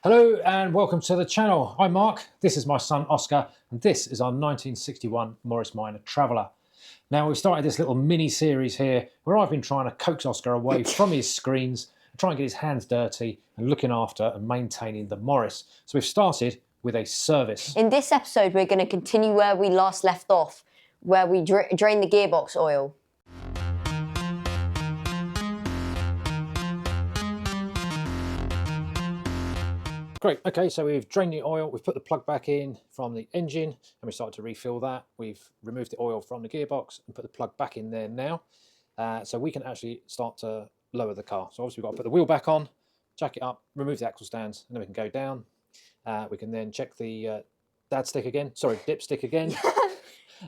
Hello and welcome to the channel. I'm Mark, this is my son Oscar, and this is our 1961 Morris Minor Traveller. Now we've started this little mini series here where I've been trying to coax Oscar away from his screens, try and get his hands dirty and looking after and maintaining the Morris. So we've started with a service. In this episode we're going to continue where we last left off, where we drain the gearbox oil. Great, okay, so we've drained the oil, we've put the plug back in from the engine and we started to refill that. We've removed the oil from the gearbox and put the plug back in there now. So we can actually start to lower the car. So obviously we've got to put the wheel back on, jack it up, remove the axle stands, and then we can go down. We can then check the dipstick again,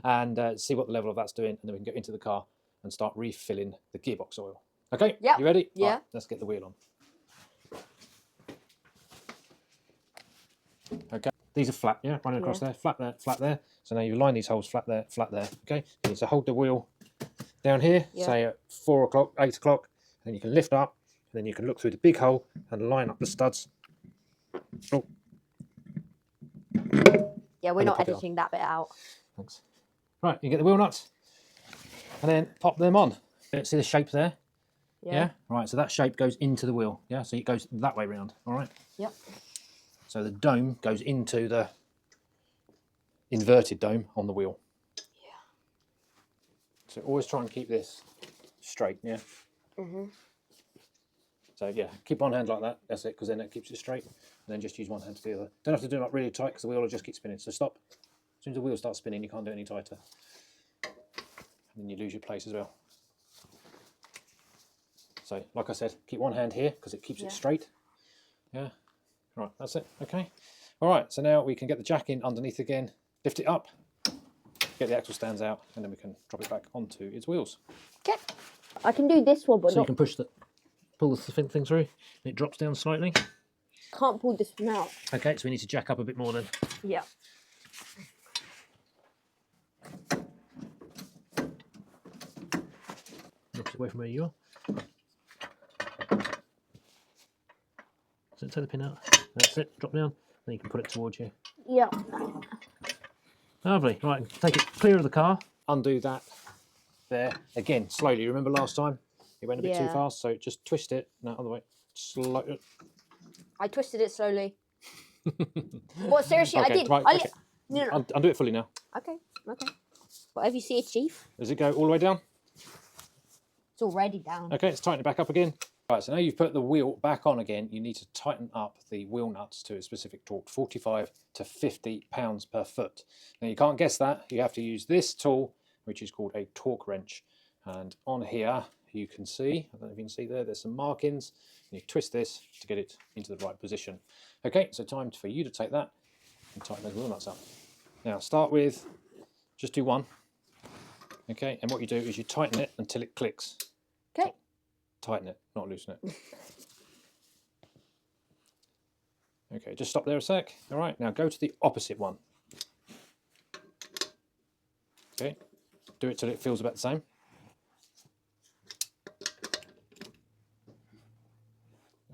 and see what the level of that's doing, and then we can go into the car and start refilling the gearbox oil. Okay, yep. You ready? Yeah. Right, let's get the wheel on. Okay, these are flat, yeah, running across there, flat there, flat there. So now you line these holes flat there, okay? You need to hold the wheel down here, say at 4 o'clock, 8 o'clock, and you can lift up, and then you can look through the big hole and line up the studs. Oh. Yeah, we're not editing that bit out. Thanks. Right, you get the wheel nuts, and then pop them on. See the shape there? Yeah. Right, so that shape goes into the wheel, yeah? So it goes that way round, all right? Yep. So the dome goes into the inverted dome on the wheel. Yeah. So always try and keep this straight, yeah? Mhm. So yeah, keep one hand like that, that's it, because then it keeps it straight. And then just use one hand to the other. Don't have to do it like really tight because the wheel will just keep spinning. So stop. As soon as the wheel starts spinning, you can't do it any tighter. And then you lose your place as well. So like I said, keep one hand here because it keeps it straight. Yeah. Right, that's it, okay. All right, so now we can get the jack in underneath again, lift it up, get the axle stands out, and then we can drop it back onto its wheels. Okay. I can do this one, but so you can pull the thing through, and it drops down slightly. Can't pull this one out. Okay, so we need to jack up a bit more then. Yeah. Drop it away from where you are. So take the pin out. That's it, drop down, then you can put it towards you. Yeah. Lovely, right, take it clear of the car. Undo that there. Again, slowly, remember last time? It went a bit too fast, so just twist it. No, other way. Slow. I twisted it slowly. What, seriously, okay, I did. Right, okay. No. Undo it fully now. Okay. Whatever you see, Chief. Does it go all the way down? It's already down. Okay, let's tighten it back up again. Right, so now you've put the wheel back on again, you need to tighten up the wheel nuts to a specific torque, 45 to 50 pounds per foot. Now you can't guess that, you have to use this tool, which is called a torque wrench. And on here, you can see, I don't know if you can see there's some markings, and you twist this to get it into the right position. Okay, so time for you to take that and tighten those wheel nuts up. Now start with, just do one. Okay, and what you do is you tighten it until it clicks. Okay. Tighten it, not loosen it. Okay, just stop there a sec. All right, now go to the opposite one. Okay, do it till it feels about the same.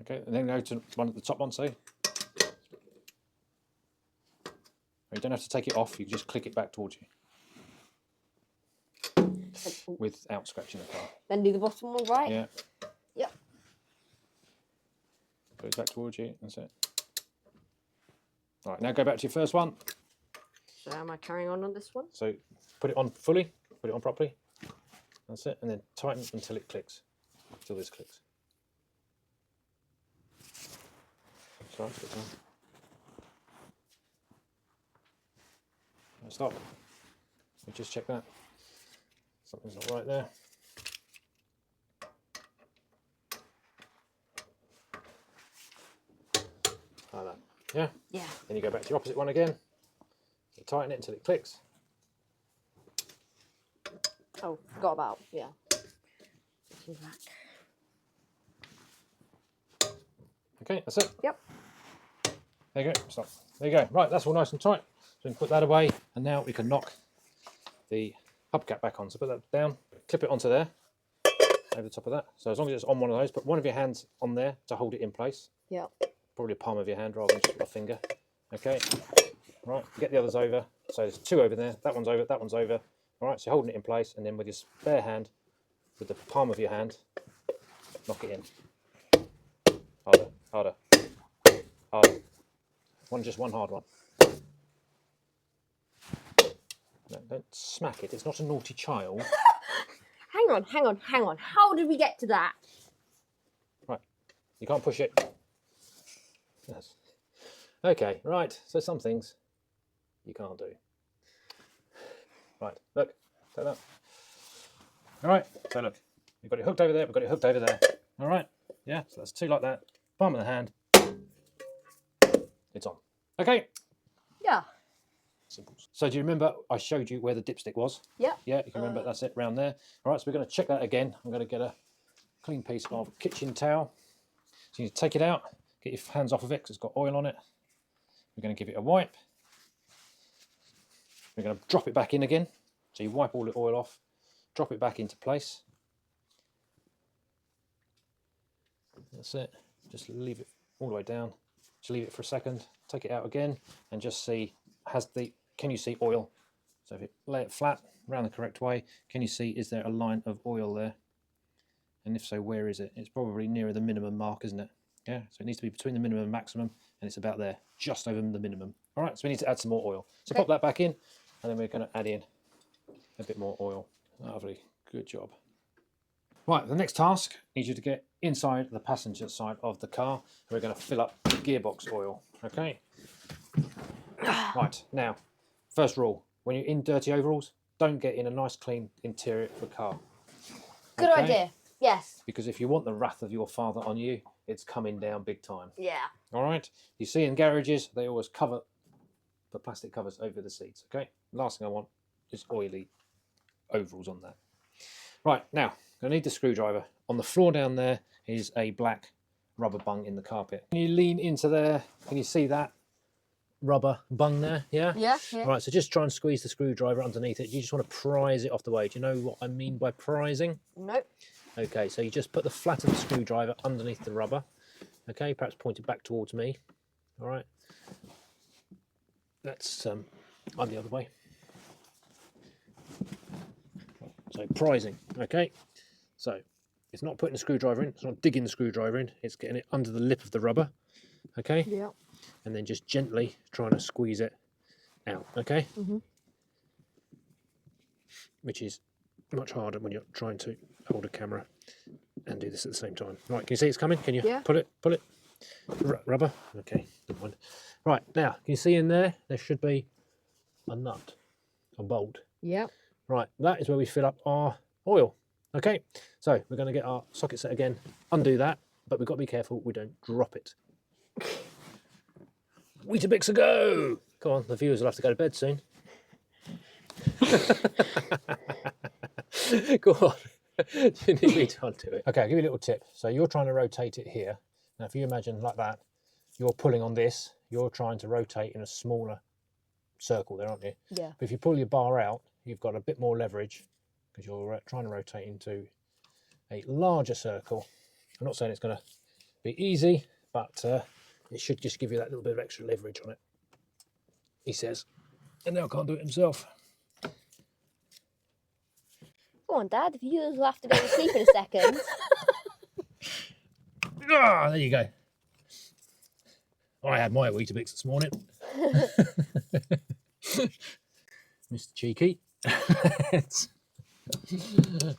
Okay, and then go to one at the top one, say. You don't have to take it off, you can just click it back towards you. Without scratching the car. Then do the bottom one, right? Yeah. Yep. Put it back towards you, that's it. All right, now go back to your first one. So am I carrying on this one? So put it on fully, put it on properly. That's it, and then tighten until it clicks, until this clicks. Sorry, good time. Stop. We'll just check that. Something's not right there. Like that. Yeah? Yeah. Then you go back to your opposite one again. You tighten it until it clicks. Oh, forgot about, Okay, that's it. Yep. There you go, stop. There you go. Right, that's all nice and tight. So we can put that away, and now we can knock the hubcap back on. So put that down, clip it onto there, over the top of that. So as long as it's on one of those, put one of your hands on there to hold it in place. Yeah. probably a palm of your hand rather than just a finger. Okay, right, get the others over. So there's 2 over there, that one's over, that one's over. All right, so you're holding it in place, and then with your spare hand, with the palm of your hand, knock it in. Harder, harder, harder. Just one hard one. No, don't smack it, it's not a naughty child. Hang on, hang on, hang on. How did we get to that? Right, you can't push it. Yes. Okay, right, so some things you can't do. Right, look, take that. All right, so look, we've got it hooked over there, we've got it hooked over there. All right, yeah, so that's 2 like that. Palm of the hand, it's on. Okay. Yeah. Simple. So do you remember I showed you where the dipstick was? Yeah. Yeah, you can remember that's it, round there. All right, so we're going to check that again. I'm going to get a clean piece of kitchen towel. So you need to take it out, get your hands off of it because it's got oil on it. We're going to give it a wipe. We're going to drop it back in again. So you wipe all the oil off, drop it back into place. That's it. Just leave it all the way down. Just leave it for a second. Take it out again and just see, can you see oil? So if you lay it flat around the correct way, can you see, is there a line of oil there? And if so, where is it? It's probably nearer the minimum mark, isn't it? Yeah, so it needs to be between the minimum and maximum, and it's about there, just over the minimum. All right, so we need to add some more oil. So pop that back in, and then we're going to add in a bit more oil. Lovely, good job. Right, the next task, I need you to get inside the passenger side of the car. We're going to fill up the gearbox oil, okay? Right, now, first rule, when you're in dirty overalls, don't get in a nice clean interior of the car. Good idea, yes. Because if you want the wrath of your father on you, it's coming down big time. Yeah. All right, you see in garages, they always cover the plastic covers over the seats, okay? Last thing I want is oily overalls on that. Right, now, I need the screwdriver. On the floor down there is a black rubber bung in the carpet. Can you lean into there? Can you see that rubber bung there? Yeah? Yeah, yeah. All right, so just try and squeeze the screwdriver underneath it. You just want to prise it off the way. Do you know what I mean by prising? Nope. Okay, so you just put the flat of the screwdriver underneath the rubber. Okay, perhaps point it back towards me. All right. That's, I'm the other way. So prising, okay? So it's not putting the screwdriver in, it's not digging the screwdriver in, it's getting it under the lip of the rubber, okay? Yeah. And then just gently trying to squeeze it out, okay? Which is much harder when you're trying to hold a camera and do this at the same time. Right, can you see it's coming? Can you pull it? Pull it. Rubber? Okay, good one. Right, now, can you see in there? There should be a nut, a bolt. Yeah. Right, that is where we fill up our oil. Okay, so we're going to get our socket set again, undo that, but we've got to be careful we don't drop it. Weetabix a go! Come on, the viewers will have to go to bed soon. Go on. You need me to undo it. Okay, I'll give you a little tip. So you're trying to rotate it here. Now, if you imagine like that, you're pulling on this, you're trying to rotate in a smaller circle there, aren't you? Yeah. But if you pull your bar out, you've got a bit more leverage because you're trying to rotate into a larger circle. I'm not saying it's going to be easy, but it should just give you that little bit of extra leverage on it, he says. And now can't do it himself. Go on, Dad. The viewers will have to go to sleep in a second. Ah, there you go. I had my Weetabix this morning. Mr. Cheeky.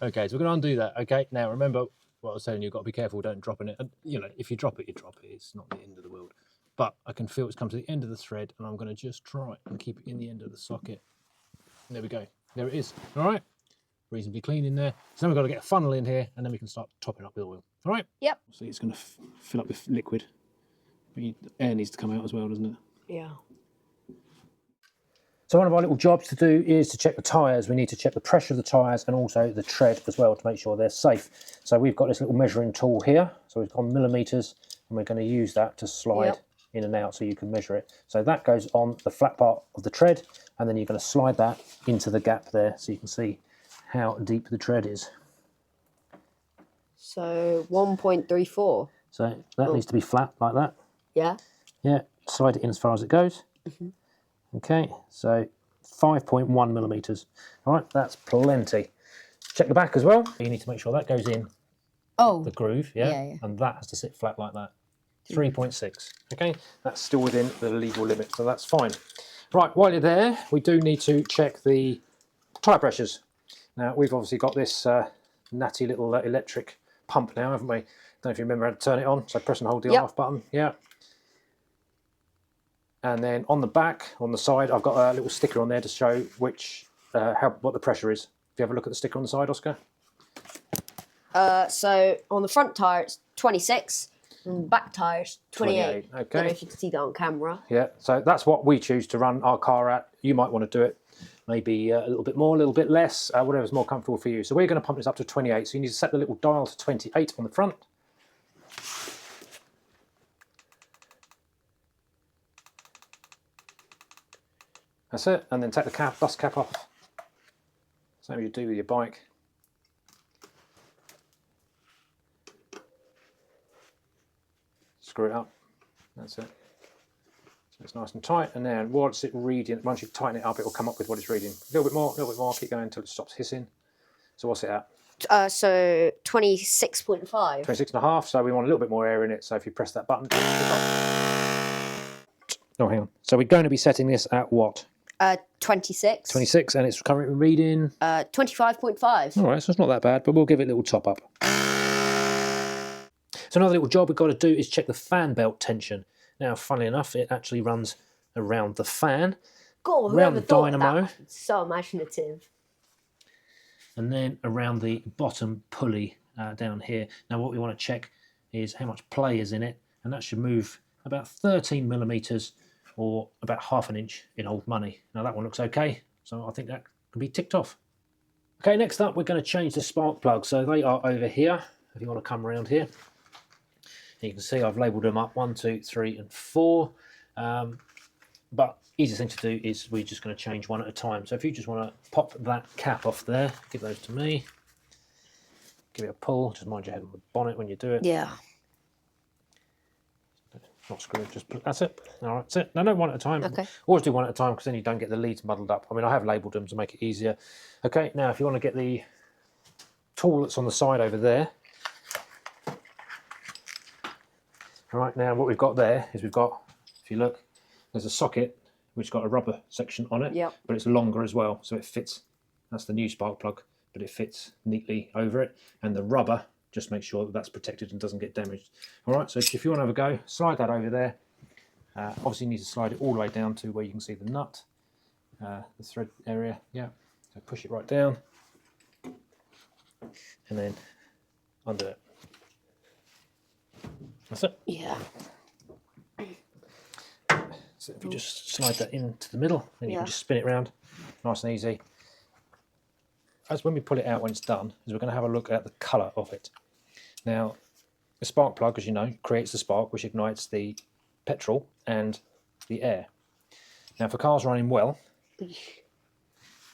Okay, so we're going to undo that. Okay, now remember what I was telling you, you've got to be careful, don't drop in it. And, you know, if you drop it, you drop it. It's not the end of the world. But I can feel it's come to the end of the thread, and I'm going to just try and keep it in the end of the socket. And there we go. There it is. All right. Reasonably clean in there. So then we've got to get a funnel in here, and then we can start topping up with oil. All right? Yep. See, it's going to fill up with liquid. But air needs to come out as well, doesn't it? Yeah. So one of our little jobs to do is to check the tyres. We need to check the pressure of the tyres and also the tread as well to make sure they're safe. So we've got this little measuring tool here. So we've got millimetres, and we're going to use that to slide in and out so you can measure it. So that goes on the flat part of the tread, and then you're going to slide that into the gap there so you can see how deep the tread is. So 1.34. So that needs to be flat like that. Yeah. Yeah, slide it in as far as it goes. Okay, so 5.1 millimeters. All right, that's plenty. Check the back as well. You need to make sure that goes in Oh. the groove, yeah? Yeah. And that has to sit flat like that. 3.6. Okay, that's still within the legal limit, so that's fine. Right, while you're there, we do need to check the tyre pressures. Now, we've obviously got this natty little electric pump now, haven't we? Don't know if you remember how to turn it on. So press and hold the off button. Yeah. And then on the back, on the side, I've got a little sticker on there to show which what the pressure is. If you have a look at the sticker on the side, Oscar. So on the front tyre it's 26, and back tyres 28. Okay. Don't know if you can see that on camera. Yeah. So that's what we choose to run our car at. You might want to do it maybe a little bit more, a little bit less, whatever's more comfortable for you. So we're going to pump this up to 28. So you need to set the little dial to 28 on the front. That's it, and then take the dust cap off. Same as you do with your bike. Screw it up. That's it. So it's nice and tight, and then what's it reading? Once you tighten it up, it will come up with what it's reading. A little bit more, keep going until it stops hissing. So what's it at? So 26.5. 26.5, so we want a little bit more air in it, so if you press that button... Oh, hang on. So we're going to be setting this at what? 26. 26, and it's currently reading... 25.5. All right, so it's not that bad, but we'll give it a little top up. So another little job we've got to do is check the fan belt tension. Now, funnily enough, it actually runs around the fan, God, around the dynamo, so imaginative. and then around the bottom pulley down here. Now, what we want to check is how much play is in it, and that should move about 13 millimeters or about half an inch in old money. Now that one looks okay, so I think that can be ticked off. Okay, next up we're going to change the spark plugs. So they are over here, if you want to come around here. You can see I've labelled them up 1, 2, 3 and 4. But easiest thing to do is we're just going to change one at a time. So if you just want to pop that cap off there, give those to me. Give it a pull, just mind your head on the bonnet when you do it. Yeah. Not screwed, just that's it. All right, that's it. No, one at a time. Okay. Always do one at a time because then you don't get the leads muddled up. I mean, I have labelled them to make it easier. Okay, now if you want to get the tool that's on the side over there. All right, now what we've got there is we've got, if you look, there's a socket which has got a rubber section on it, Yep. but it's longer as well, so it fits. That's the new spark plug, but it fits neatly over it, and the rubber just makes sure that that's protected and doesn't get damaged. All right, so if you want to have a go, slide that over there. Obviously, you need to slide it all the way down to where you can see the nut, the thread area. Yeah, so push it right down, and then under it. That's it. Yeah. So if you just slide that into the middle, then you can just spin it around, nice and easy. As when we pull it out when it's done, is we're going to have a look at the colour of it. Now, the spark plug, as you know, creates the spark which ignites the petrol and the air. Now, if the car's running well,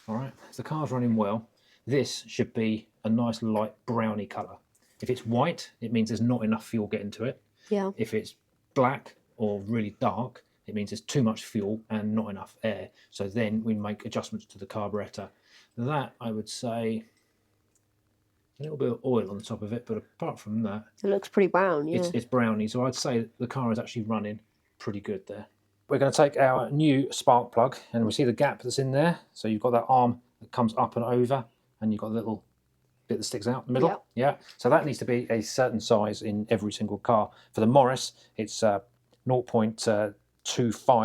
all right, if the car's running well, this should be a nice light browny colour. If it's white, it means there's not enough fuel getting to it. Yeah. If it's black or really dark, it means there's too much fuel and not enough air. So then we make adjustments to the carburettor. That, I would say, a little bit of oil on the top of it, but apart from that, It looks pretty brown, yeah. it's browny. So I'd say the car is actually running pretty good there. We're going to take our new spark plug, and we see the gap that's in there. So you've got that arm that comes up and over, and you've got a little bit that sticks out in the middle. Yep. Yeah. So that needs to be a certain size in every single car. For the Morris, it's 0.25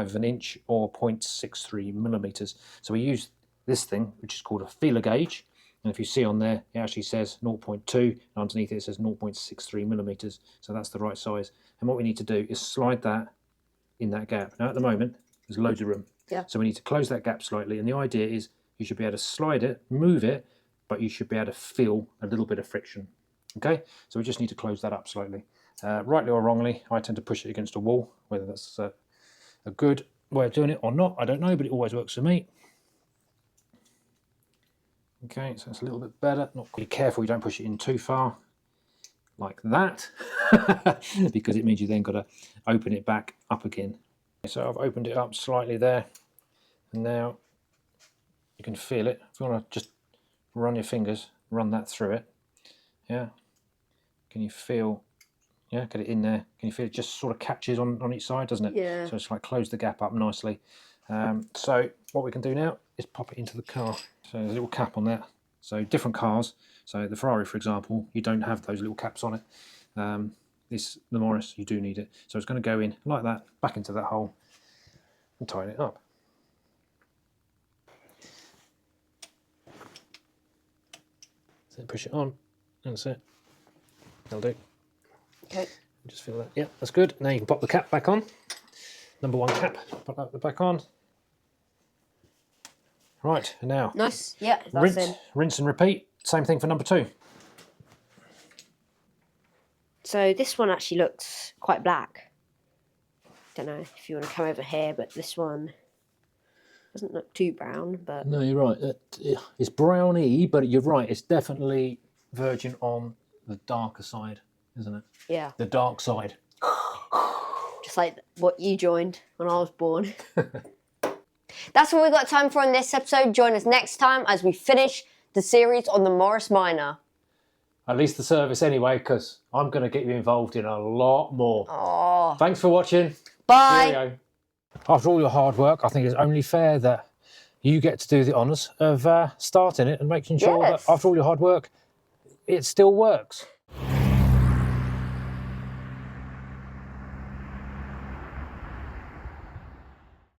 of an inch or 0.63 millimeters. So we use this thing, which is called a feeler gauge. And if you see on there, it actually says 0.2, and underneath it says 0.63 millimeters. So that's the right size. And what we need to do is slide that in that gap. Now at the moment, there's loads of room. Yeah. So we need to close that gap slightly. And the idea is you should be able to slide it, move it, but you should be able to feel a little bit of friction. Okay, so we just need to close that up slightly. Rightly or wrongly, I tend to push it against a wall. Whether that's a good way of doing it or not, I don't know, but it always works for me. Okay, so it's a little bit better. Not be careful you don't push it in too far. like that, because it means you then got to open it back up again. So I've opened it up slightly there, and now you can feel it. If you want to just run your fingers, run that through it. Yeah. Can you feel? Yeah, get it in there. Can you feel it just sort of catches on each side, doesn't it? Yeah. So it's like close the gap up nicely. So what we can do now is pop it into the car. So there's a little cap on there. So different cars. So the Ferrari, for example, you don't have those little caps on it. The Morris, you do need it. So it's going to go in like that, back into that hole, and tighten it up. So push it on. That's it. That'll do. Okay. Just feel that. Yeah, that's good. Now you can pop the cap back on. Number 1 cap. Pop that back on. Right, and now Nice. Yeah, that's rinse and repeat. Same thing for number 2. So this one actually looks quite black. Don't know if you want to come over here, but this one doesn't look too brown. But No, you're right. It's browny, but you're right. It's definitely virgin on the darker side, isn't it? yeah, The dark side. just like what you joined when I was born. That's all we got time for in this episode. Join us next time as we finish the series on the Morris Minor. At least the service anyway, because I'm going to get you involved in a lot more. Oh, Thanks for watching. bye. Cheerio. After all your hard work, I think it's only fair that you get to do the honours of starting it and making sure Yes. that after all your hard work, it still works.